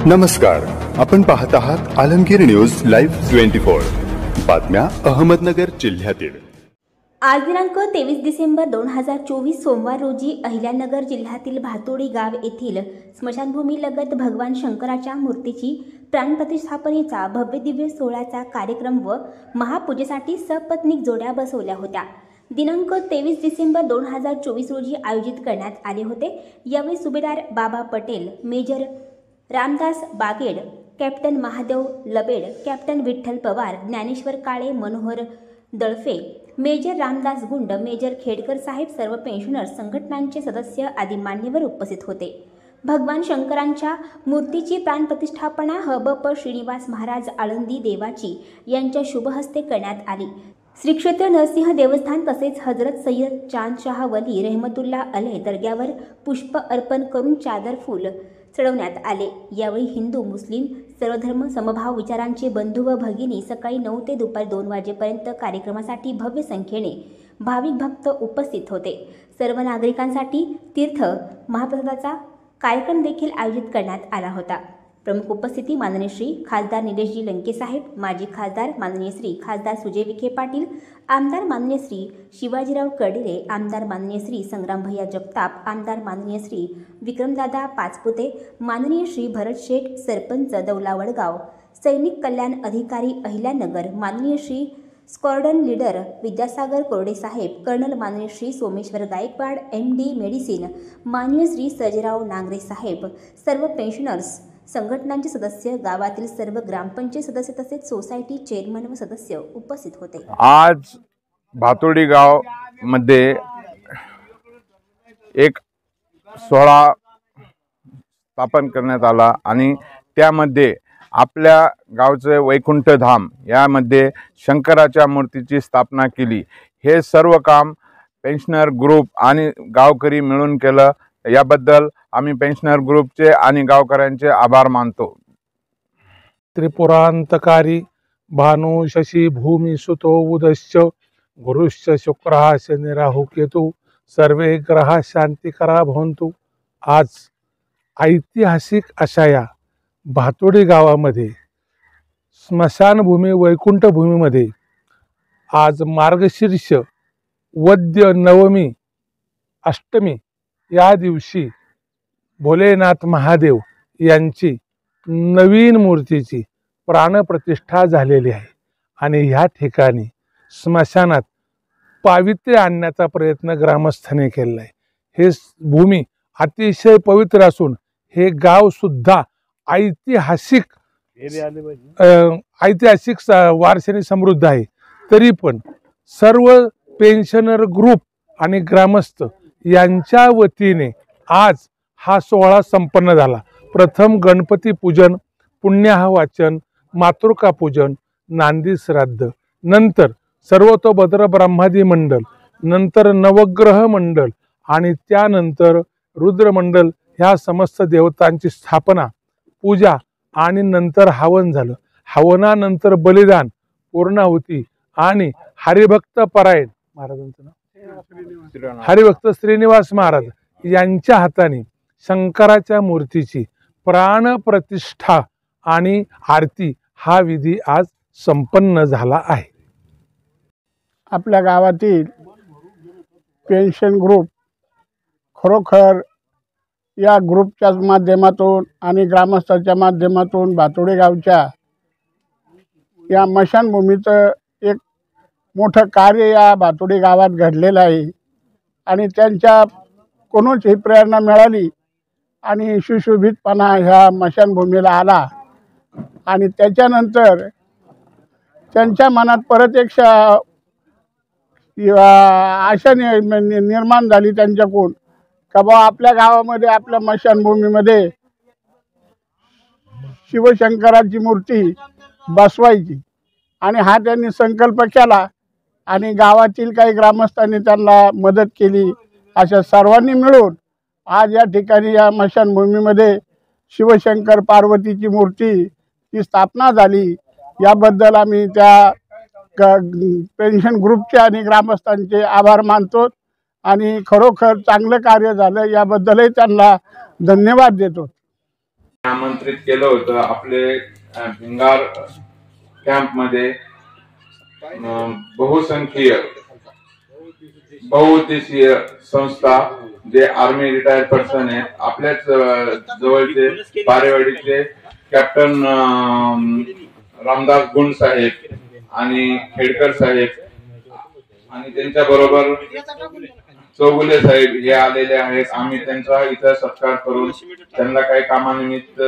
नमस्कार, आपण पाहत आहात आलमगीर न्यूज लाईव्ह 24 बातम्या अहमदनगर जिल्ह्यातील। आज दिनांक 23 डिसेंबर 2024 सोमवार रोजी अहिल्यानगर जिल्ह्यातील भातोडी गाव येथील स्मशानभूमीलगत भगवान शंकराच्या मूर्तीची प्राणप्रतिष्ठापनेचा भव्य दिव्य सोहळ्याचा कार्यक्रम व महापूजेसाठी सपत्नीक जोड्या बसवल्या होत्या। दिनांक 23 डिसेंबर 2024 रोजी आयोजित करण्यात आले होते। यावेळी सुभेदार Baba Patel, major Ramdas Baged, captain Mahadev Labed, captain Vitthal Pawar, Dnyaneshwar Kale, Manohar Dalphe, major Ramdas Gund, major Khedkar साहेब, सर्व पेन्शनर्स संघटनांचे सदस्य आदी मान्यवर उपस्थित होते। भगवान शंकरांच्या मूर्तीची प्राणप्रतिष्ठापना हबप श्रीनिवास महाराज आळंदी देवाची यांच्या शुभहस्ते करण्यात आली। श्री क्षेत्र नरसिंह देवस्थान तसेच हजरत सय्यद चांदशाह वली रहमतुल्लाह अलैह दर्ग्यावर पुष्प अर्पण करून चादर फूल चढवण्यात आले। यावेळी हिंदू मुस्लिम सर्व धर्म समभाव विचारांचे बंधू व भगिनी सकाळी 9 ते दुपारी 2 वाजेपर्यंत कार्यक्रमासाठी भव्य संख्येने भाविक भक्त उपस्थित होते। सर्व नागरिकांसाठी तीर्थ महाप्रसादाचा कार्यक्रम देखील आयोजित करण्यात आला होता। प्रमुख उपस्थिती माननीय श्री खासदार निलेशजी लंके साहेब, माजी खासदार माननीय श्री खासदार सुजय विखे पाटील, आमदार माननीय श्री शिवाजीराव कर्डिले, आमदार माननीय श्री संग्राम भैया जगताप, आमदार माननीय श्री विक्रमदादा पाचपुते, माननीय श्री भरत शेठ, सरपंच दौला वडगाव, सैनिक कल्याण अधिकारी अहिल्यानगर, माननीय श्री स्क्वॉड्रन लीडर विद्यासागर कोरडे साहेब, कर्नल माननीय श्री सोमेश्वर गायकवाड, MD मेडिसिन, माननीय श्री सर्जेराव नांगरे साहेब, सर्व पेन्शनर्स संघटनांचे सदस्य, गावातील सर्व ग्रामपंचायत सदस्य तसेच सोसायटी चेअरमन व सदस्य उपस्थित होते। आज भातोडी गाव मध्ये एक सोहळा स्थापन करण्यात आला आणि त्यामध्ये आपल्या गावचे वैकुंठ धाम यामध्ये शंकराच्या मूर्तीची स्थापना केली। हे सर्व काम पेन्शनर ग्रुप आणि गावकरी मिळून केलं। याबद्दल आम्ही पेन्शनर ग्रुपचे आणि गावकऱ्यांचे आभार मानतो। त्रिपुरांतकारी भानु शशी भूमी सुतो उदश्च गुरुश्च शुक्रः शनि राहु केतु सर्वे ग्रह शांतिकरा भवन्तु। आज ऐतिहासिक अशा या भातोडी गावामध्ये स्मशानभूमी वैकुंठ भूमीमध्ये आज मार्गशीर्ष वद्य नवमी अष्टमी या दिवशी भोलेनाथ महादेव यांची नवीन मूर्तीची प्राणप्रतिष्ठा झालेली आहे आणि ह्या ठिकाणी स्मशानात पावित्र्य आणण्याचा प्रयत्न ग्रामस्थांनी केलेला आहे। हे भूमी अतिशय पवित्र असून हे गाव सुद्धा ऐतिहासिक वारशाने समृद्ध आहे। तरी पण सर्व पेन्शनर ग्रुप आणि ग्रामस्थ यांच्या वतीने आज हा सोहळा संपन्न झाला। प्रथम गणपती पूजन, पुण्याह वाचन, मातृका पूजन, नांदी श्राद्ध, नंतर सर्वतोभद्र ब्रह्मादी मंडल, नंतर नवग्रह मंडल आणि त्यानंतर रुद्र मंडल ह्या समस्त देवतांची स्थापना, पूजा आणि नंतर हवन झालं। हवनानंतर बलिदान, पूर्णाहुती आणि हरिभक्त परायण महाराजांचं नाव हरिभक्त श्रीनिवास महाराज यांच्या हाताने शंकराच्या मूर्तीची प्राणप्रतिष्ठा आणि आरती हा विधी आज संपन्न झाला आहे। आपल्या गावातील पेन्शन ग्रुप खरोखर या ग्रुपच्या माध्यमातून आणि ग्रामस्थांच्या माध्यमातून भातोडी गावच्या या स्मशानभूमीचं एक मोठं कार्य या भातोडी गावात घडलेलं आहे आणि त्यांच्या कोणाची प्रेरणा मिळाली आणि सुशोभितपणा ह्या स्मशानभूमीला आला आणि त्याच्यानंतर त्यांच्या मनात परत एक आशा निर्माण झाली त्यांच्याकडून का बा आपल्या गावामध्ये आपल्या स्मशानभूमीमध्ये शिवशंकराची मूर्ती बसवायची आणि हा त्यांनी संकल्प केला आणि गावातील काही ग्रामस्थांनी त्यांना मदत केली। अशा सर्वांनी मिळून आज या ठिकाणी या स्मशानभूमीमध्ये शिवशंकर पार्वतीची मूर्ती ही स्थापना झाली। याबद्दल आम्ही त्या पेन्शन ग्रुपचे आणि ग्रामस्थांचे आभार मानतो आणि खरोखर चांगलं कार्य झालं याबद्दलही त्यांना धन्यवाद देतो। आमंत्रित केलं होतं आपले भिंगार कॅम्प मध्ये बहुउद्देशीय संस्था जे आर्मी रिटायर्ड पर्सन आहेत, आपल्याच जवळचे बारेवाडीचे कॅप्टन रामदास गुंड साहेब आणि खेडकर साहेब आणि त्यांच्या बरोबर चौगुले साहेब हे आलेले आहेत. आम्ही त्यांचा इथं सत्कार करून त्यांना काही कामानिमित्त